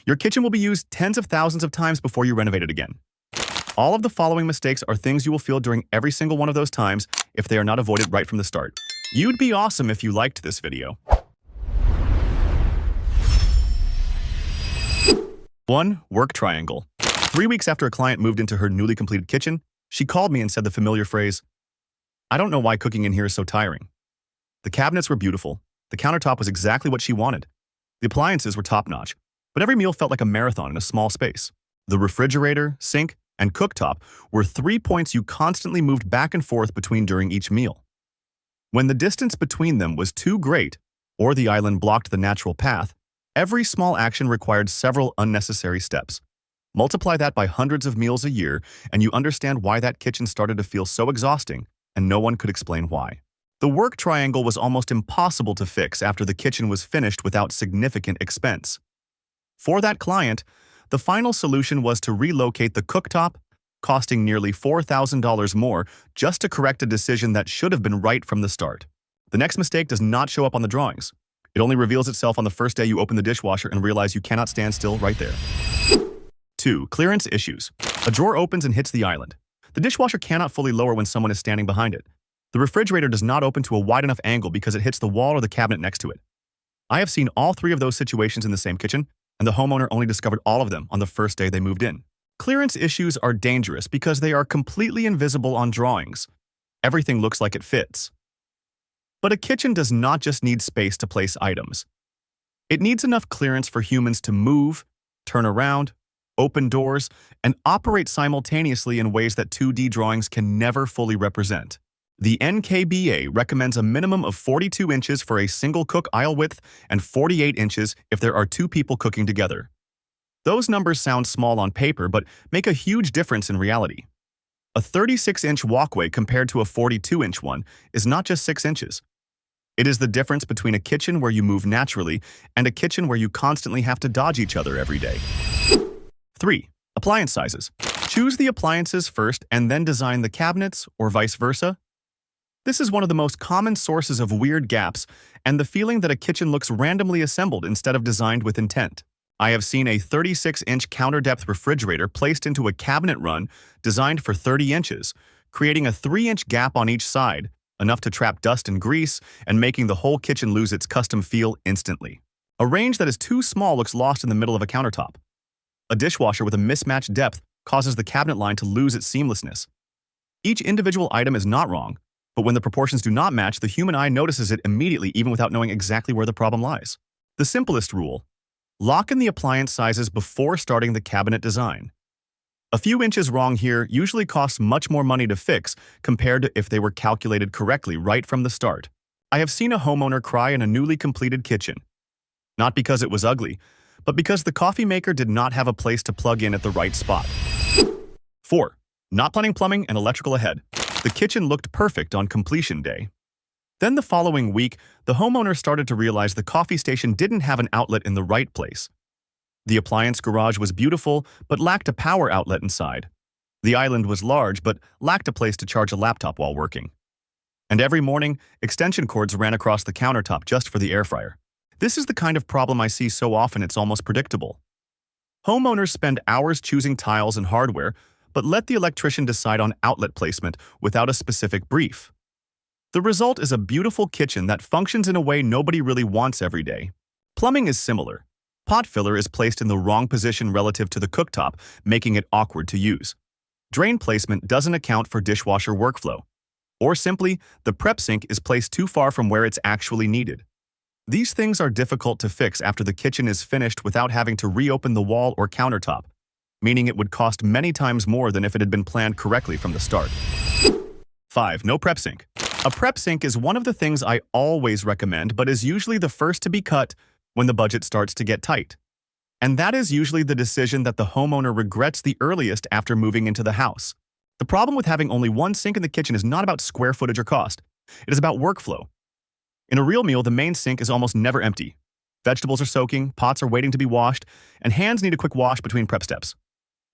Your kitchen will be used tens of thousands of times before you renovate it again. All of the following mistakes are things you will feel during every single one of those times if they are not avoided right from the start. You'd be awesome if you liked this video. 1. Work triangle. 3 weeks after a client moved into her newly completed kitchen, she called me and said the familiar phrase, "I don't know why cooking in here is so tiring." The cabinets were beautiful. The countertop was exactly what she wanted. The appliances were top-notch, but every meal felt like a marathon in a small space. The refrigerator, sink, and cooktop were 3 points you constantly moved back and forth between during each meal. When the distance between them was too great, or the island blocked the natural path, every small action required several unnecessary steps. Multiply that by hundreds of meals a year, and you understand why that kitchen started to feel so exhausting, and no one could explain why. The work triangle was almost impossible to fix after the kitchen was finished without significant expense. For that client, the final solution was to relocate the cooktop, costing nearly $4,000 more just to correct a decision that should have been right from the start. The next mistake does not show up on the drawings. It only reveals itself on the first day you open the dishwasher and realize you cannot stand still right there. 2. Clearance issues. A drawer opens and hits the island. The dishwasher cannot fully lower when someone is standing behind it. The refrigerator does not open to a wide enough angle because it hits the wall or the cabinet next to it. I have seen all 3 of those situations in the same kitchen, and the homeowner only discovered all of them on the first day they moved in. Clearance issues are dangerous because they are completely invisible on drawings. Everything looks like it fits. But a kitchen does not just need space to place items. It needs enough clearance for humans to move, turn around, open doors, and operate simultaneously in ways that 2D drawings can never fully represent. The NKBA recommends a minimum of 42 inches for a single cook aisle width and 48 inches if there are 2 people cooking together. Those numbers sound small on paper but make a huge difference in reality. A 36-inch walkway compared to a 42-inch one is not just 6 inches. It is the difference between a kitchen where you move naturally and a kitchen where you constantly have to dodge each other every day. 3. Appliance sizes. Choose the appliances first and then design the cabinets, or vice versa. This is one of the most common sources of weird gaps and the feeling that a kitchen looks randomly assembled instead of designed with intent. I have seen a 36-inch counter-depth refrigerator placed into a cabinet run designed for 30 inches, creating a 3-inch gap on each side, enough to trap dust and grease and making the whole kitchen lose its custom feel instantly. A range that is too small looks lost in the middle of a countertop. A dishwasher with a mismatched depth causes the cabinet line to lose its seamlessness. Each individual item is not wrong, but when the proportions do not match, the human eye notices it immediately even without knowing exactly where the problem lies. The simplest rule: lock in the appliance sizes before starting the cabinet design. A few inches wrong here usually costs much more money to fix compared to if they were calculated correctly right from the start. I have seen a homeowner cry in a newly completed kitchen. Not because it was ugly, but because the coffee maker did not have a place to plug in at the right spot. 4. Not planning plumbing and electrical ahead. The kitchen looked perfect on completion day. Then the following week, the homeowner started to realize the coffee station didn't have an outlet in the right place. The appliance garage was beautiful, but lacked a power outlet inside. The island was large, but lacked a place to charge a laptop while working. And every morning, extension cords ran across the countertop just for the air fryer. This is the kind of problem I see so often it's almost predictable. Homeowners spend hours choosing tiles and hardware, but let the electrician decide on outlet placement without a specific brief. The result is a beautiful kitchen that functions in a way nobody really wants every day. Plumbing is similar. Pot filler is placed in the wrong position relative to the cooktop, making it awkward to use. Drain placement doesn't account for dishwasher workflow. Or simply, the prep sink is placed too far from where it's actually needed. These things are difficult to fix after the kitchen is finished without having to reopen the wall or countertop, meaning it would cost many times more than if it had been planned correctly from the start. 5. No prep sink. A prep sink is one of the things I always recommend, but is usually the first to be cut when the budget starts to get tight. And that is usually the decision that the homeowner regrets the earliest after moving into the house. The problem with having only one sink in the kitchen is not about square footage or cost. It is about workflow. In a real meal, the main sink is almost never empty. Vegetables are soaking, pots are waiting to be washed, and hands need a quick wash between prep steps.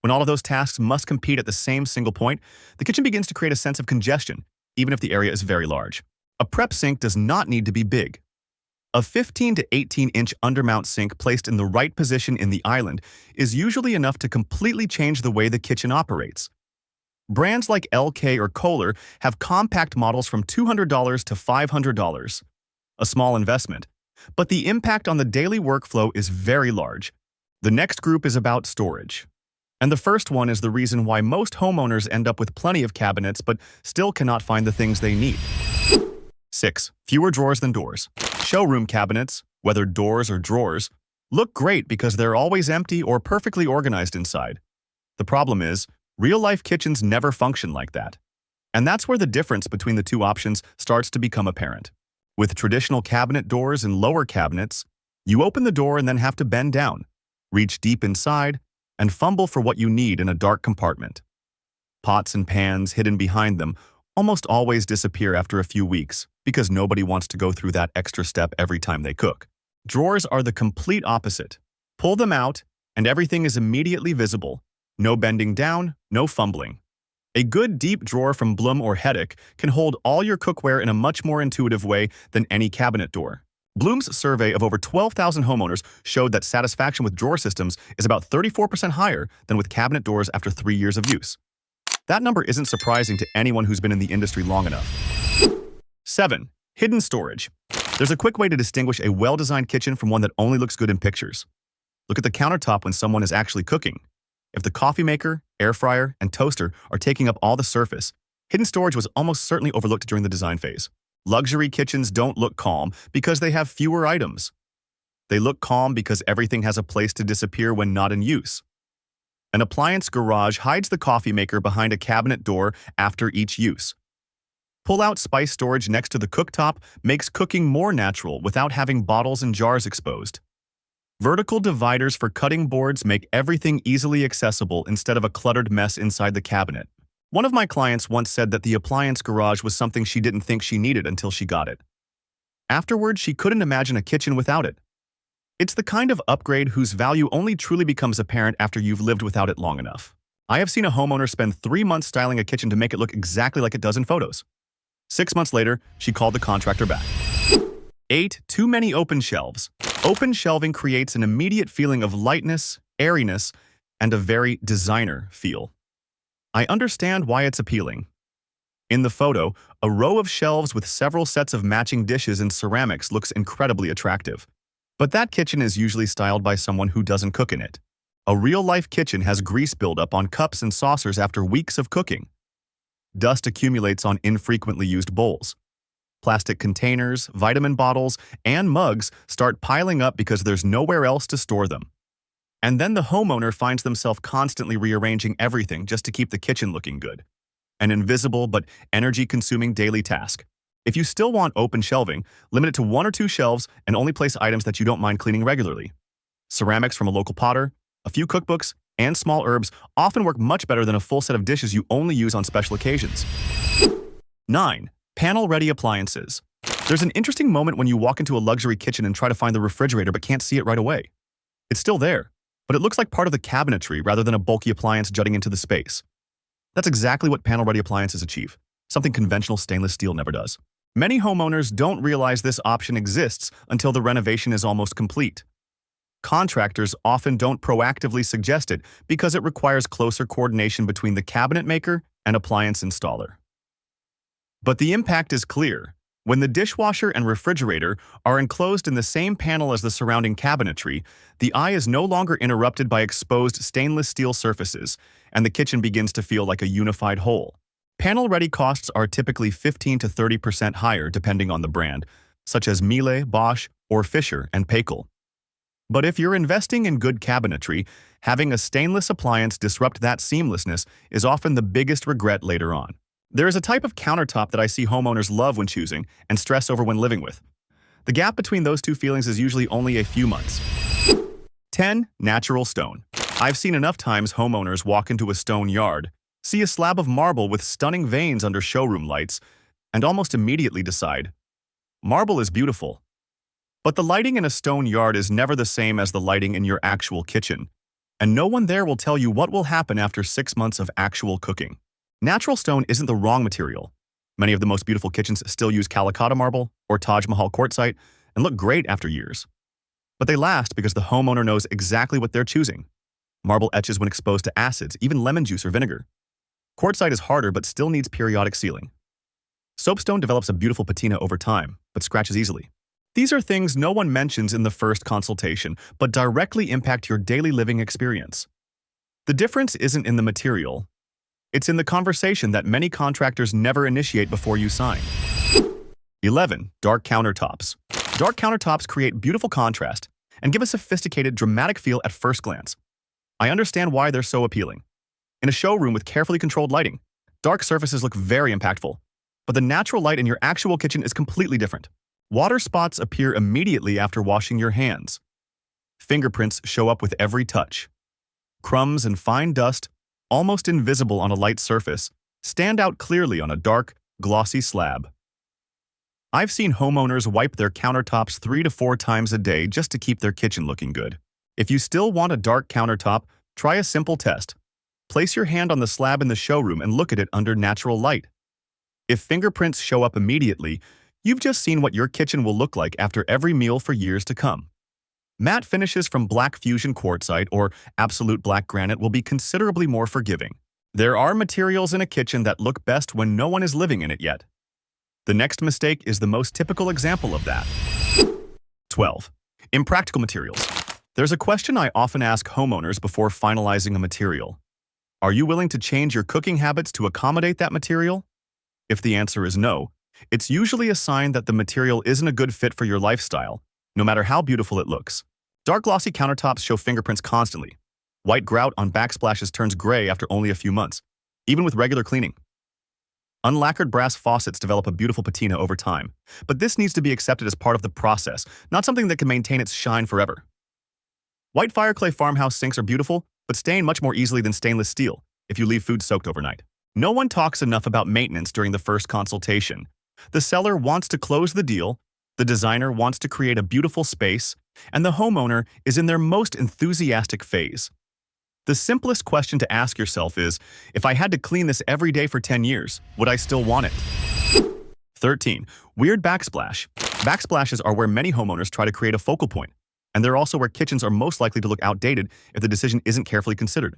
When all of those tasks must compete at the same single point, the kitchen begins to create a sense of congestion, even if the area is very large. A prep sink does not need to be big. A 15 to 18-inch undermount sink placed in the right position in the island is usually enough to completely change the way the kitchen operates. Brands like LK or Kohler have compact models from $200 to $500. A small investment, but the impact on the daily workflow is very large. The next group is about storage. And the first one is the reason why most homeowners end up with plenty of cabinets but still cannot find the things they need. 6. Fewer drawers than doors. Showroom cabinets, whether doors or drawers, look great because they're always empty or perfectly organized inside. The problem is, real-life kitchens never function like that. And that's where the difference between the two options starts to become apparent. With traditional cabinet doors and lower cabinets, you open the door and then have to bend down, reach deep inside, and fumble for what you need in a dark compartment. Pots and pans hidden behind them almost always disappear after a few weeks because nobody wants to go through that extra step every time they cook. Drawers are the complete opposite. Pull them out, and everything is immediately visible. No bending down, no fumbling. A good deep drawer from Blum or Hedek can hold all your cookware in a much more intuitive way than any cabinet door. Bloom's survey of over 12,000 homeowners showed that satisfaction with drawer systems is about 34% higher than with cabinet doors after 3 years of use. That number isn't surprising to anyone who's been in the industry long enough. 7. Hidden storage. There's a quick way to distinguish a well-designed kitchen from one that only looks good in pictures. Look at the countertop when someone is actually cooking. If the coffee maker, air fryer, and toaster are taking up all the surface, hidden storage was almost certainly overlooked during the design phase. Luxury kitchens don't look calm because they have fewer items. They look calm because everything has a place to disappear when not in use. An appliance garage hides the coffee maker behind a cabinet door after each use. Pull-out spice storage next to the cooktop makes cooking more natural without having bottles and jars exposed. Vertical dividers for cutting boards make everything easily accessible instead of a cluttered mess inside the cabinet. One of my clients once said that the appliance garage was something she didn't think she needed until she got it. Afterwards, she couldn't imagine a kitchen without it. It's the kind of upgrade whose value only truly becomes apparent after you've lived without it long enough. I have seen a homeowner spend 3 months styling a kitchen to make it look exactly like it does in photos. 6 months later, she called the contractor back. 8. Too many open shelves. Open shelving creates an immediate feeling of lightness, airiness, and a very designer feel. I understand why it's appealing. In the photo, a row of shelves with several sets of matching dishes and ceramics looks incredibly attractive. But that kitchen is usually styled by someone who doesn't cook in it. A real-life kitchen has grease buildup on cups and saucers after weeks of cooking. Dust accumulates on infrequently used bowls. Plastic containers, vitamin bottles, and mugs start piling up because there's nowhere else to store them. And then the homeowner finds themselves constantly rearranging everything just to keep the kitchen looking good. An invisible but energy-consuming daily task. If you still want open shelving, limit it to 1 or 2 shelves and only place items that you don't mind cleaning regularly. Ceramics from a local potter, a few cookbooks, and small herbs often work much better than a full set of dishes you only use on special occasions. 9. Panel-ready appliances. There's an interesting moment when you walk into a luxury kitchen and try to find the refrigerator but can't see it right away. It's still there, but it looks like part of the cabinetry rather than a bulky appliance jutting into the space. That's exactly what panel-ready appliances achieve, something conventional stainless steel never does. Many homeowners don't realize this option exists until the renovation is almost complete. Contractors often don't proactively suggest it because it requires closer coordination between the cabinet maker and appliance installer. But the impact is clear. When the dishwasher and refrigerator are enclosed in the same panel as the surrounding cabinetry, the eye is no longer interrupted by exposed stainless steel surfaces, and the kitchen begins to feel like a unified whole. Panel-ready costs are typically 15 to 30% higher depending on the brand, such as Miele, Bosch, or Fisher and Paykel. But if you're investing in good cabinetry, having a stainless appliance disrupt that seamlessness is often the biggest regret later on. There is a type of countertop that I see homeowners love when choosing and stress over when living with. The gap between those two feelings is usually only a few months. 10. Natural stone. I've seen enough times homeowners walk into a stone yard, see a slab of marble with stunning veins under showroom lights, and almost immediately decide, marble is beautiful. But the lighting in a stone yard is never the same as the lighting in your actual kitchen, and no one there will tell you what will happen after 6 months of actual cooking. Natural stone isn't the wrong material. Many of the most beautiful kitchens still use Calicut marble or Taj Mahal quartzite, and look great after years. But they last because the homeowner knows exactly what they're choosing. Marble etches when exposed to acids, even lemon juice or vinegar. Quartzite is harder but still needs periodic sealing. Soapstone develops a beautiful patina over time, but scratches easily. These are things no one mentions in the first consultation, but directly impact your daily living experience. The difference isn't in the material. It's in the conversation that many contractors never initiate before you sign. 11. Dark countertops. Dark countertops create beautiful contrast and give a sophisticated, dramatic feel at first glance. I understand why they're so appealing. In a showroom with carefully controlled lighting, dark surfaces look very impactful, but the natural light in your actual kitchen is completely different. Water spots appear immediately after washing your hands. Fingerprints show up with every touch. Crumbs and fine dust, almost invisible on a light surface, stand out clearly on a dark, glossy slab. I've seen homeowners wipe their countertops 3 to 4 times a day just to keep their kitchen looking good. If you still want a dark countertop, try a simple test. Place your hand on the slab in the showroom and look at it under natural light. If fingerprints show up immediately, you've just seen what your kitchen will look like after every meal for years to come. Matte finishes from black fusion quartzite or absolute black granite will be considerably more forgiving. There are materials in a kitchen that look best when no one is living in it yet. The next mistake is the most typical example of that. 12. Impractical materials. There's a question I often ask homeowners before finalizing a material. Are you willing to change your cooking habits to accommodate that material? If the answer is no, it's usually a sign that the material isn't a good fit for your lifestyle, no matter how beautiful it looks. Dark glossy countertops show fingerprints constantly. White grout on backsplashes turns gray after only a few months, even with regular cleaning. Unlacquered brass faucets develop a beautiful patina over time, but this needs to be accepted as part of the process, not something that can maintain its shine forever. White fireclay farmhouse sinks are beautiful, but stain much more easily than stainless steel if you leave food soaked overnight. No one talks enough about maintenance during the first consultation. The seller wants to close the deal, the designer wants to create a beautiful space, and the homeowner is in their most enthusiastic phase. The simplest question to ask yourself is, if I had to clean this every day for 10 years, would I still want it? 13. Weird backsplash. Backsplashes are where many homeowners try to create a focal point, and they're also where kitchens are most likely to look outdated if the decision isn't carefully considered.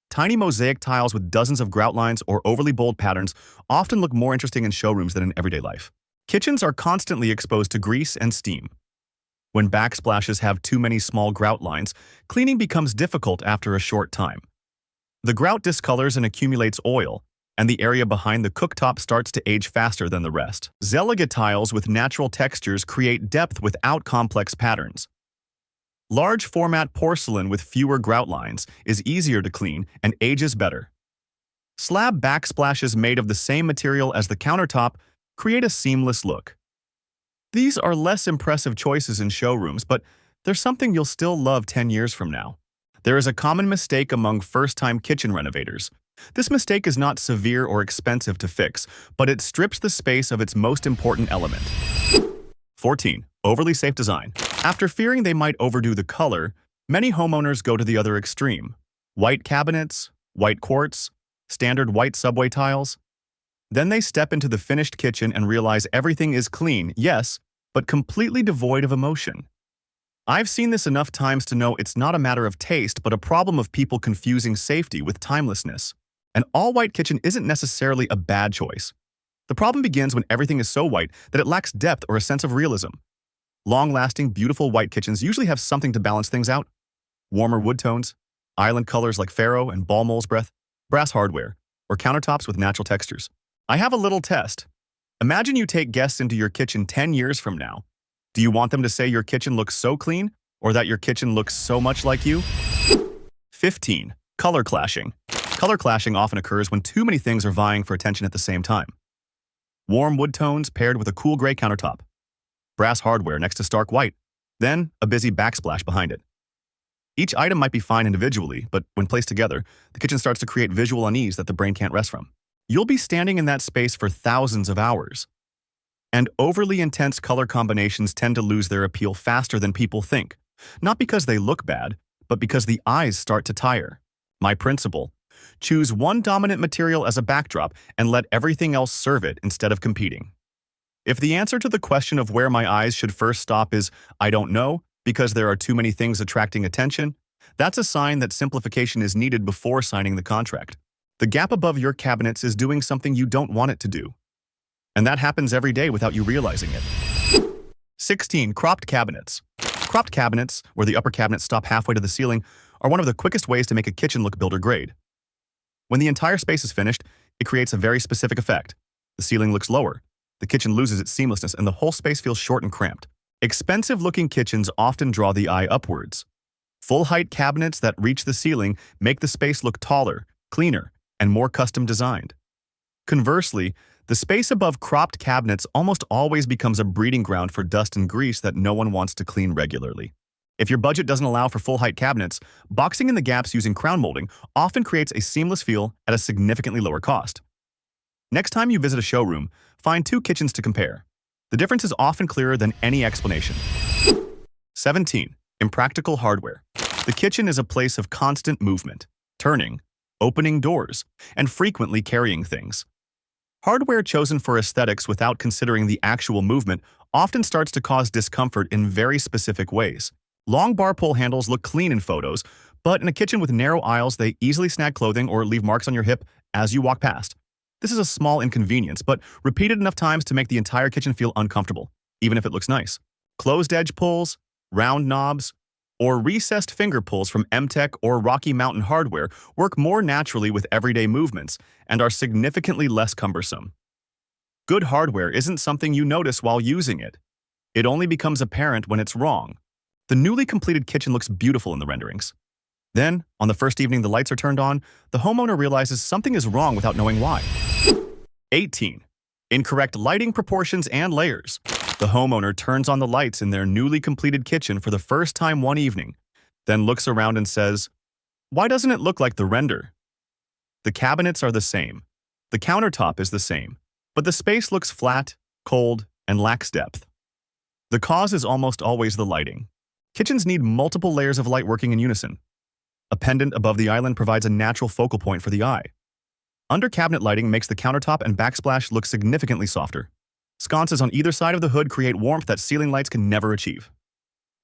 Tiny mosaic tiles with dozens of grout lines or overly bold patterns often look more interesting in showrooms than in everyday life. Kitchens are constantly exposed to grease and steam. When backsplashes have too many small grout lines, cleaning becomes difficult after a short time. The grout discolors and accumulates oil, and the area behind the cooktop starts to age faster than the rest. Zeliga tiles with natural textures create depth without complex patterns. Large format porcelain with fewer grout lines is easier to clean and ages better. Slab backsplashes made of the same material as the countertop create a seamless look. These are less impressive choices in showrooms, but they're something you'll still love 10 years from now. There is a common mistake among first-time kitchen renovators. This mistake is not severe or expensive to fix, but it strips the space of its most important element. 14. Overly safe design. After fearing they might overdo the color, many homeowners go to the other extreme. White cabinets, white quartz, standard white subway tiles. Then they step into the finished kitchen and realize everything is clean, yes, but completely devoid of emotion. I've seen this enough times to know it's not a matter of taste, but a problem of people confusing safety with timelessness. An all-white kitchen isn't necessarily a bad choice. The problem begins when everything is so white that it lacks depth or a sense of realism. Long-lasting, beautiful white kitchens usually have something to balance things out. Warmer wood tones, island colors like Faro and Ball Mole's Breath, brass hardware, or countertops with natural textures. I have a little test. Imagine you take guests into your kitchen 10 years from now. Do you want them to say your kitchen looks so clean, or that your kitchen looks so much like you? 15. Color clashing. Color clashing often occurs when too many things are vying for attention at the same time. Warm wood tones paired with a cool gray countertop. Brass hardware next to stark white. Then, a busy backsplash behind it. Each item might be fine individually, but when placed together, the kitchen starts to create visual unease that the brain can't rest from. You'll be standing in that space for thousands of hours. And overly intense color combinations tend to lose their appeal faster than people think, not because they look bad, but because the eyes start to tire. My principle: choose one dominant material as a backdrop and let everything else serve it instead of competing. If the answer to the question of where my eyes should first stop is, I don't know, because there are too many things attracting attention, that's a sign that simplification is needed before signing the contract. The gap above your cabinets is doing something you don't want it to do. And that happens every day without you realizing it. 16. Cropped cabinets. Cropped cabinets, where the upper cabinets stop halfway to the ceiling, are one of the quickest ways to make a kitchen look builder grade. When the entire space is finished, it creates a very specific effect. The ceiling looks lower, the kitchen loses its seamlessness, and the whole space feels short and cramped. Expensive-looking kitchens often draw the eye upwards. Full-height cabinets that reach the ceiling make the space look taller, cleaner, and more custom-designed. Conversely, the space above cropped cabinets almost always becomes a breeding ground for dust and grease that no one wants to clean regularly. If your budget doesn't allow for full-height cabinets, boxing in the gaps using crown molding often creates a seamless feel at a significantly lower cost. Next time you visit a showroom, find two kitchens to compare. The difference is often clearer than any explanation. 17. Impractical hardware. The kitchen is a place of constant movement, turning, opening doors, and frequently carrying things. Hardware chosen for aesthetics without considering the actual movement often starts to cause discomfort in very specific ways. Long bar pull handles look clean in photos, but in a kitchen with narrow aisles, they easily snag clothing or leave marks on your hip as you walk past. This is a small inconvenience, but repeated enough times to make the entire kitchen feel uncomfortable, even if it looks nice. Closed edge pulls, round knobs, or recessed finger pulls from M-Tech or Rocky Mountain hardware work more naturally with everyday movements and are significantly less cumbersome. Good hardware isn't something you notice while using it. It only becomes apparent when it's wrong. The newly completed kitchen looks beautiful in the renderings. Then, on the first evening the lights are turned on, the homeowner realizes something is wrong without knowing why. 18. Incorrect lighting proportions and layers. The homeowner turns on the lights in their newly completed kitchen for the first time one evening, then looks around and says, "Why doesn't it look like the render?" The cabinets are the same. The countertop is the same, but the space looks flat, cold, and lacks depth. The cause is almost always the lighting. Kitchens need multiple layers of light working in unison. A pendant above the island provides a natural focal point for the eye. Under-cabinet lighting makes the countertop and backsplash look significantly softer. Sconces on either side of the hood create warmth that ceiling lights can never achieve.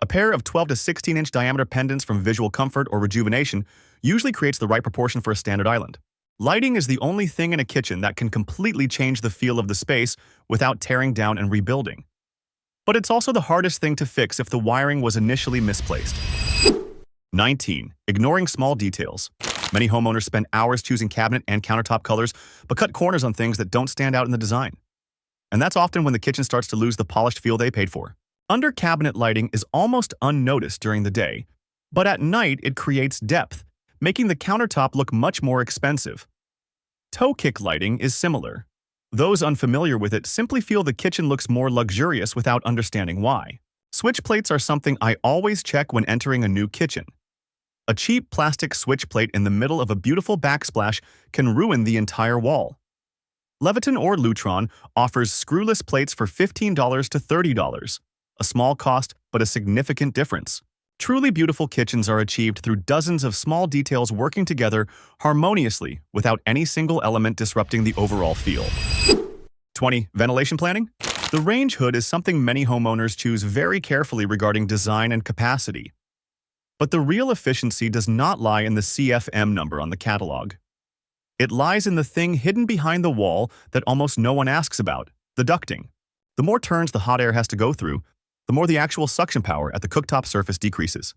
A pair of 12 to 16-inch diameter pendants from Visual Comfort or Rejuvenation usually creates the right proportion for a standard island. Lighting is the only thing in a kitchen that can completely change the feel of the space without tearing down and rebuilding. But it's also the hardest thing to fix if the wiring was initially misplaced. 19. Ignoring small details. Many homeowners spend hours choosing cabinet and countertop colors, but cut corners on things that don't stand out in the design. And that's often when the kitchen starts to lose the polished feel they paid for. Under-cabinet lighting is almost unnoticed during the day, but at night it creates depth, making the countertop look much more expensive. Toe kick lighting is similar. Those unfamiliar with it simply feel the kitchen looks more luxurious without understanding why. Switch plates are something I always check when entering a new kitchen. A cheap plastic switch plate in the middle of a beautiful backsplash can ruin the entire wall. Leviton or Lutron offers screwless plates for $15 to $30, a small cost but a significant difference. Truly beautiful kitchens are achieved through dozens of small details working together harmoniously without any single element disrupting the overall feel. 20. Ventilation planning. The range hood is something many homeowners choose very carefully regarding design and capacity. But the real efficiency does not lie in the CFM number on the catalog. It lies in the thing hidden behind the wall that almost no one asks about, the ducting. The more turns the hot air has to go through, the more the actual suction power at the cooktop surface decreases.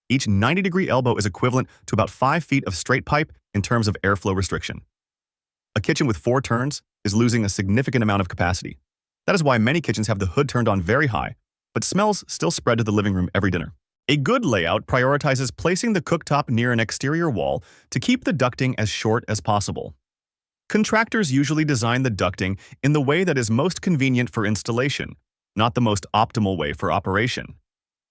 Each 90-degree elbow is equivalent to about 5 feet of straight pipe in terms of airflow restriction. A kitchen with 4 turns is losing a significant amount of capacity. That is why many kitchens have the hood turned on very high, but smells still spread to the living room every dinner. A good layout prioritizes placing the cooktop near an exterior wall to keep the ducting as short as possible. Contractors usually design the ducting in the way that is most convenient for installation, not the most optimal way for operation.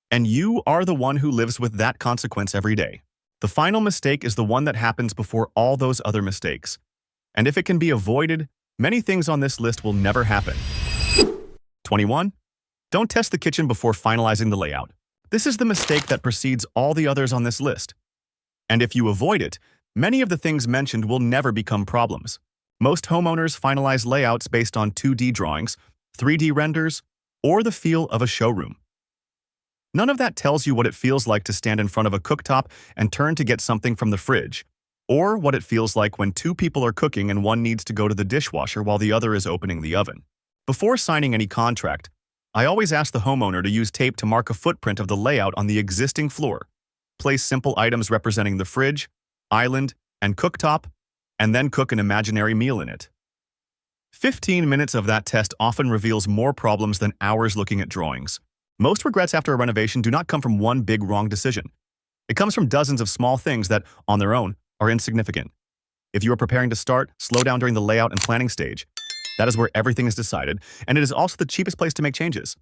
And you are the one who lives with that consequence every day. The final mistake is the one that happens before all those other mistakes. And if it can be avoided, many things on this list will never happen. 21. Don't test the kitchen before finalizing the layout. This is the mistake that precedes all the others on this list. And if you avoid it, many of the things mentioned will never become problems. Most homeowners finalize layouts based on 2D drawings, 3D renders, or the feel of a showroom. None of that tells you what it feels like to stand in front of a cooktop and turn to get something from the fridge, or what it feels like when two people are cooking and one needs to go to the dishwasher while the other is opening the oven. Before signing any contract, I always ask the homeowner to use tape to mark a footprint of the layout on the existing floor, place simple items representing the fridge, island, and cooktop, and then cook an imaginary meal in it. 15 minutes of that test often reveals more problems than hours looking at drawings. Most regrets after a renovation do not come from one big wrong decision. It comes from dozens of small things that, on their own, are insignificant. If you are preparing to start, slow down during the layout and planning stage. That is where everything is decided, and it is also the cheapest place to make changes.